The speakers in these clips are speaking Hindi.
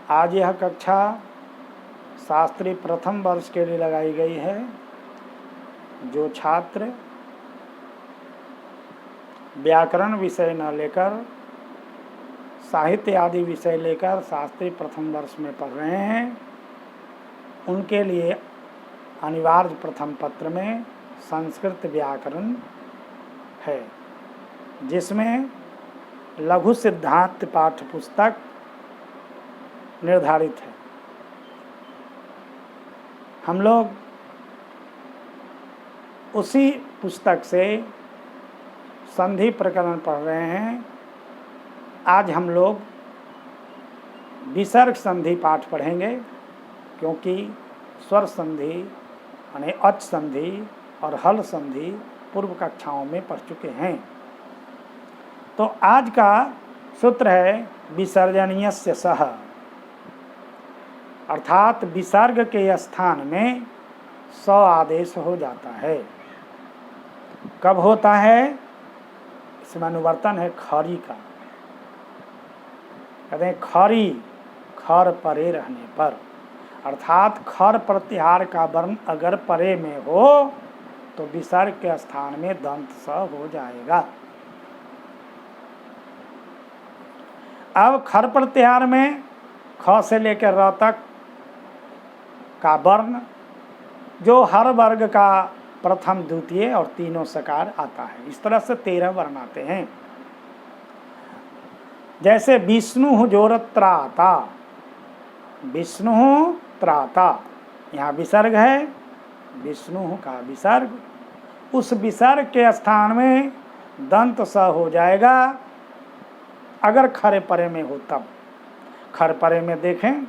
आज यह कक्षा शास्त्री प्रथम वर्ष के लिए लगाई गई है। जो छात्र व्याकरण विषय न लेकर साहित्य आदि विषय लेकर शास्त्री प्रथम वर्ष में पढ़ रहे हैं, उनके लिए अनिवार्य प्रथम पत्र में संस्कृत व्याकरण है, जिसमें लघु सिद्धांत पाठ्य पुस्तक निर्धारित है। हम लोग उसी पुस्तक से संधि प्रकरण पढ़ रहे हैं। आज हम लोग विसर्ग संधि पाठ पढ़ेंगे, क्योंकि स्वर संधि यानी अच संधि और हल संधि पूर्व कक्षाओं में पढ़ चुके हैं। तो आज का सूत्र है विसर्जनीयस्य सह, अर्थात विसर्ग के स्थान में स आदेश हो जाता है। कब होता है? इसमें अनुवर्तन है खरी का। कहते हैं खरी, खर परे रहने पर, अर्थात खर प्रत्याहार का वर्ण अगर परे में हो तो विसर्ग के स्थान में दंत स हो जाएगा। अब खर प्रत्याहार में ख से लेकर र तक का वर्ण, जो हर वर्ग का प्रथम द्वितीय और तीनों सकार आता है। इस तरह से 13 वर्ण आते हैं। जैसे विष्णु जोरत्राता, विष्णु त्राता, यहाँ विसर्ग है, विष्णु का विसर्ग, उस विसर्ग के स्थान में दंत स हो जाएगा अगर खरे परे में हो तब। खर परे में देखें,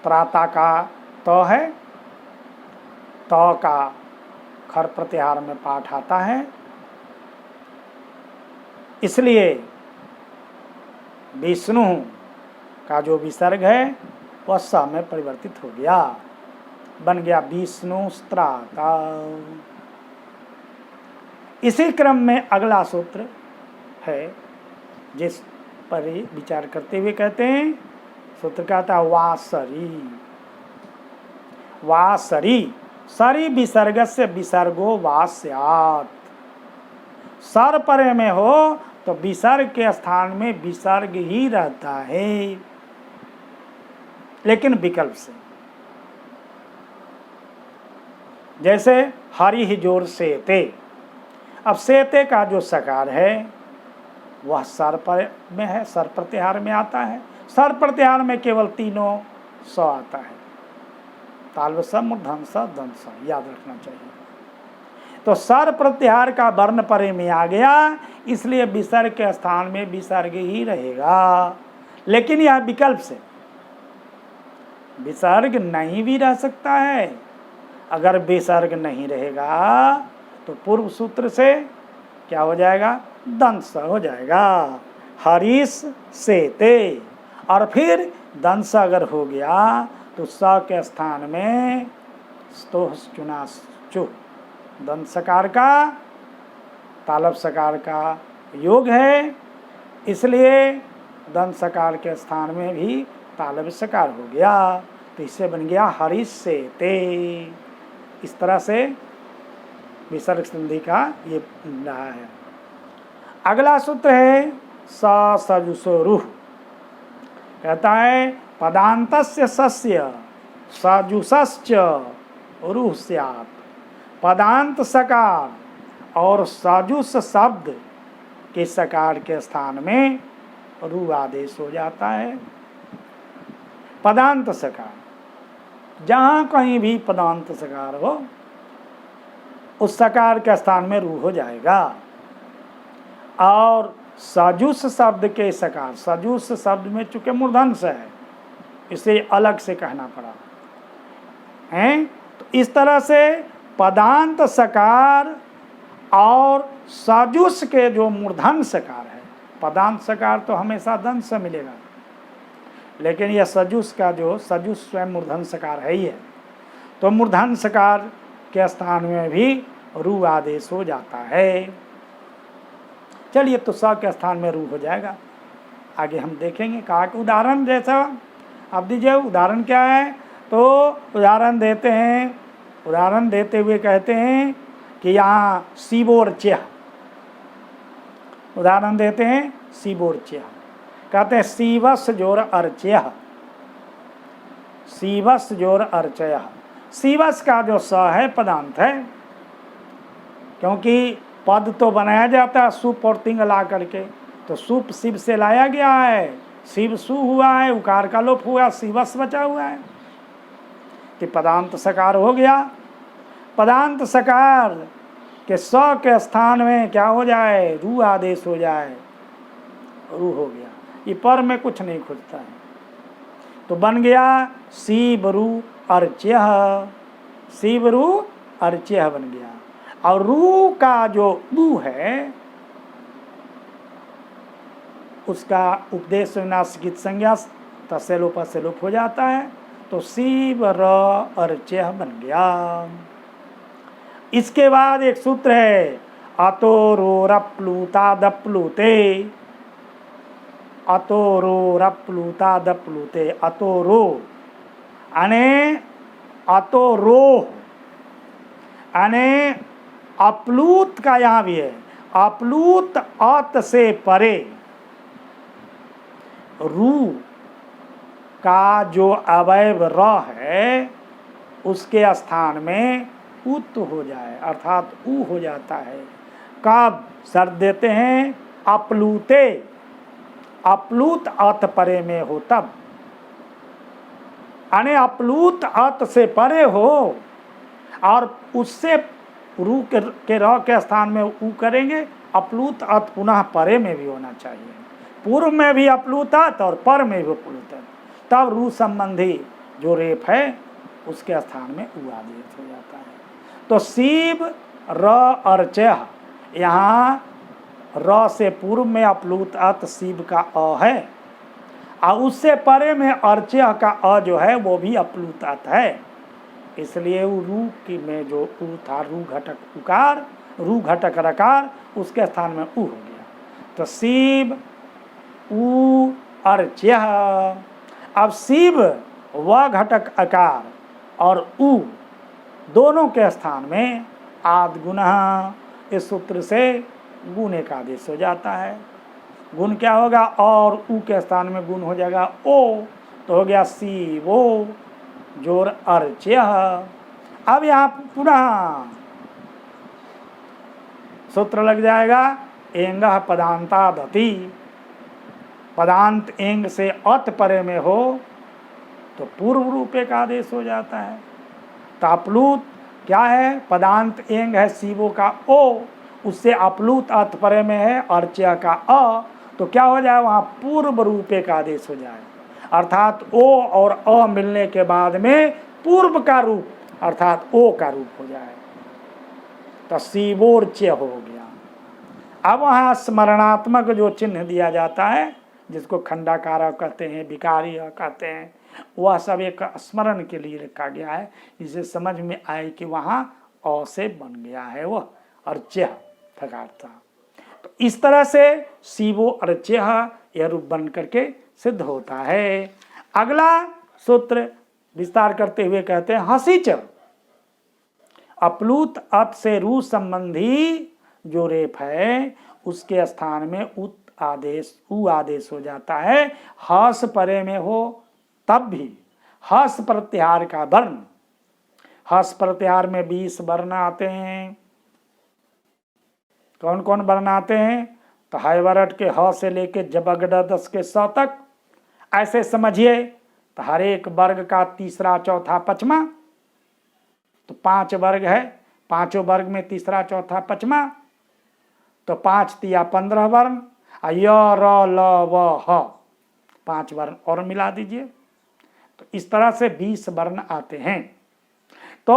त्राता का तो है, तो का खर प्रत्याहार में पाठ आता है, इसलिए विष्णु का जो विसर्ग है वह स में परिवर्तित हो गया, बन गया विष्णु स्त्राता। इसी क्रम में अगला सूत्र है, जिस पर विचार करते हुए कहते हैं, सूत्र कहता है वासरी। वासरी, सरी विसर्ग से विसर्गो वास्यात्। सर परे में हो तो विसर्ग के स्थान में विसर्ग ही रहता है, लेकिन विकल्प से। जैसे हरि ही जोर सेते, अब सेते का जो सकार है वह सर पर में है, सर प्रत्याहार में आता है। सर प्रत्याहार में केवल तीनों स आता है, ताल्व स, मूर्धन स, दंत स, याद रखना चाहिए। तो सर प्रत्याहार का वर्ण परे में आ गया, इसलिए विसर्ग के स्थान में विसर्ग ही रहेगा, लेकिन यह विकल्प से। विसर्ग नहीं भी रह सकता है। अगर विसर्ग नहीं रहेगा तो पूर्व सूत्र से क्या हो जाएगा? दंत स हो जाएगा, हरीश सेते। और फिर दंत स अगर हो गया तो स के स्थान में स्तोह चुना चु, दंत सकार का तालब सकार का योग है, इसलिए दंत सकार के स्थान में भी तालब सकार हो गया, तो इससे बन गया हरीश सेते। इस तरह से विसर्ग संधि का ये रहा है। अगला सूत्र है सजुषोरुह। कहता है पदान्तस्य सस्य सजुषश्च रुह स्यात्। पदांत सकार और सजुष शब्द के सकार के स्थान में रु आदेश हो जाता है। पदांत सकार, जहाँ कहीं भी पदांत सकार हो उस सकार के स्थान में रू हो जाएगा। और सजुष शब्द के सकार, सजुष शब्द में चूंकि मूर्धन से है, इसे अलग से कहना पड़ा है। तो इस तरह से पदांत सकार और सजुष के जो मूर्धन सकार है, पदांत सकार तो हमेशा दंत से मिलेगा, लेकिन यह सजुष का जो सजुष स्वयं मूर्धन सकार है ही है, तो मूर्धन सकार के स्थान में भी रू आदेश हो जाता है। चलिए, तो स के स्थान में रू हो जाएगा। आगे हम देखेंगे। कहा कि उदाहरण जैसा अब दीजिए उदाहरण क्या है, तो उदाहरण देते हैं, उदाहरण देते हुए कहते हैं कि यहाँ सीबोर्च्य, उदाहरण देते हैं सीबोर्च्य, कहते हैं सीवस जोर अर्च्य, सीवस जोर अर्चय। सीवस का जो स है पदांत है, क्योंकि पद तो बनाया जाता है सुप और तिंग ला करके, तो सुप शिव से लाया गया है, शिव सु हुआ है, उकार का लोप हुआ, शिवस बचा हुआ है, कि पदांत सकार हो गया। पदांत सकार के स के स्थान में क्या हो जाए, रू आदेश हो जाए, रू हो गया, ये पर में कुछ नहीं खुजता है, तो बन गया शिवरु अर्च्य, शिवरु अर्च्य बन गया। और रू का जो रू है उसका उपदेश विनाशित संज्ञा तसे लोप से लोप हो जाता है, तो शिव र अर्च्य बन गया। इसके बाद एक सूत्र है अतो रो रप्लूता दप्लूते, अतो रो रप्लूता दप्लूते, अतो रो अने अतो रो अने अप्लूत का यहाँ भी है, अप्लूत अत से परे, रू का जो अवयव र है उसके स्थान में उत हो जाए, अर्थात ऊ हो जाता है। कब शर्त देते हैं, अप्लूते, अप्लूत अत परे में हो तब, यानी अप्लूत अत से परे हो और उससे रू के र के स्थान में ऊ करेंगे, अप्लूत अत पुनः परे में भी होना चाहिए, पूर्व में भी अप्लूत अत और पर में भी अप्लूत अत, तब रू संबंधी जो रेप है उसके स्थान में ऊ आदेश हो जाता है। तो शिव र अर्च्य, यहाँ र से पूर्व में अप्लूत अत शिव का अ है, और उससे परे में अर्च्य का अ जो है वो भी अप्लूत अत है, इसलिए रू की में जो ऊ था, रू घटक उकार, रू घटक रकार, उसके स्थान में ऊ हो गया, तो शिव ऊ अर्च्य। अब शिव व घटक अकार और ऊ दोनों के स्थान में आद गुण, इस सूत्र से गुण एक आदेश हो जाता है। गुण क्या होगा, और ऊ के स्थान में गुण हो जाएगा ओ, तो हो गया शिवो जोर अर्च्य। अब यहाँ पुनः सूत्र लग जाएगा, एंग पदांता दति, पदांत एंग से अत परे में हो तो पूर्व रूप एक आदेश हो जाता है। ताप्लूत क्या है, पदांत एंग है शिवो का ओ, उससे अप्लूत अत परे में है अर्च्य का अ, तो क्या हो जाए, वहाँ पूर्व रूप एक आदेश हो जाए, अर्थात ओ और अ मिलने के बाद में पूर्व का रूप अर्थात ओ का रूप हो जाए, तो शिवोर्च्य हो गया। अब वहाँ स्मरणात्मक जो चिन्ह दिया जाता है, जिसको खंडाकार कहते हैं, विकारी कहते हैं, वह सब एक स्मरण के लिए रखा गया है, जिसे समझ में आए कि वहाँ अ से बन गया है वह अर्च्य थकार था। तो इस तरह से शिवो अर्च्य यह रूप बन करके सिद्ध होता है। अगला सूत्र विस्तार करते हुए कहते हैं, हसीच अप्लूत अत से रू संबंधी जो रेप है उसके स्थान में उत आदेश ऊ आदेश हो जाता है। हस परे में हो तब भी हस प्रत्याहार का वर्ण, हस प्रत्याहार में 20 वर्ण आते हैं। कौन कौन वर्ण आते हैं, तो हाइवरट के ह से लेके जबगडदस के स तक, ऐसे समझिए तो हर एक वर्ग का तीसरा चौथा पचमा, तो 5 वर्ग है, पांचों वर्ग में तीसरा चौथा पचमा, तो 5 तिया 15 वर्ण, य र ल व ह 5 वर्ण और मिला दीजिए, तो इस तरह से 20 वर्ण आते हैं। तो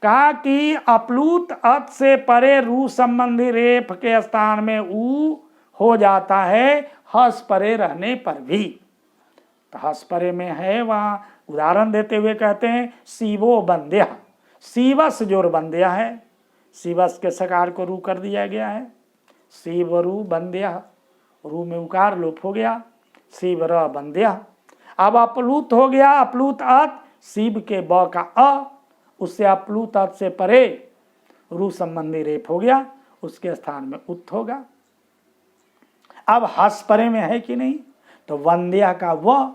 कहा कि अप्लूत अत से परे रू संबंधी रेप के स्थान में ऊ हो जाता है हस परे रहने पर भी। तो हस परे में है, वहाँ उदाहरण देते हुए कहते हैं शिवो बंद्या, शिवस जोर बंद्या है, शिवस के सकार को रू कर दिया गया है, शिव रू बंद्या, रू में उकार लोप हो गया, शिव र बंद्या। अब अपलूत हो गया, अपलूत अत, शिव के ब का अ, उससे अपलूत अत से परे रू संबंधी रेप हो गया, उसके स्थान में उत होगा। अब हस परे में है कि नहीं, तो वंद्या का व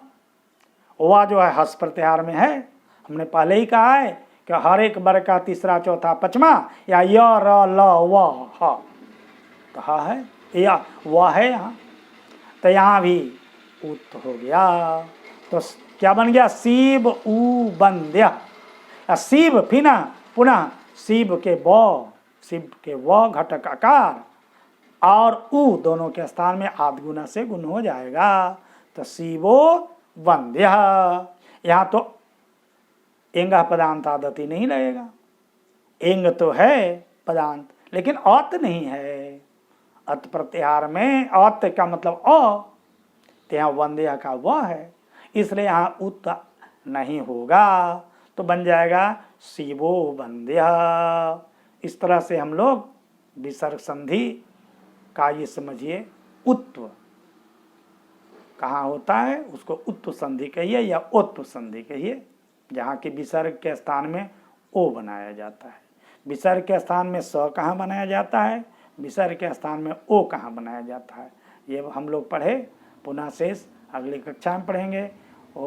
जो है हस प्रत्याहार में है। हमने पहले ही कहा है कि हर एक वर्ग का तीसरा चौथा पचमा या य र ल व ह, तो ह है या व है यहाँ, तो यहाँ भी उत हो गया। तो क्या बन गया, शिव उ वंद्य, शिव फिर पुनः शिव के व घटक आकार और उ दोनों के स्थान में आद गुना से गुण हो जाएगा, तो शिवो वंद्य। यहाँ तो एंग पदांत आदति नहीं लगेगा, एंग तो है पदांत लेकिन औत नहीं है। अत प्रत्याहार में औत का मतलब अ, तो यहाँ वंद्य का व है, इसलिए यहाँ उत नहीं होगा, तो बन जाएगा शिवो वंद्य। इस तरह से हम लोग विसर्ग संधि का ये समझिए उत्व कहाँ होता है, उसको उत्व संधि कहिए या उत्व संधि कहिए, जहाँ की विसर्ग के स्थान में ओ बनाया जाता है। विसर्ग के स्थान में स कहाँ बनाया जाता है, विसर्ग के स्थान में ओ कहाँ बनाया जाता है, ये हम लोग पढ़े, पुनः शेष अगली कक्षा में पढ़ेंगे। ओ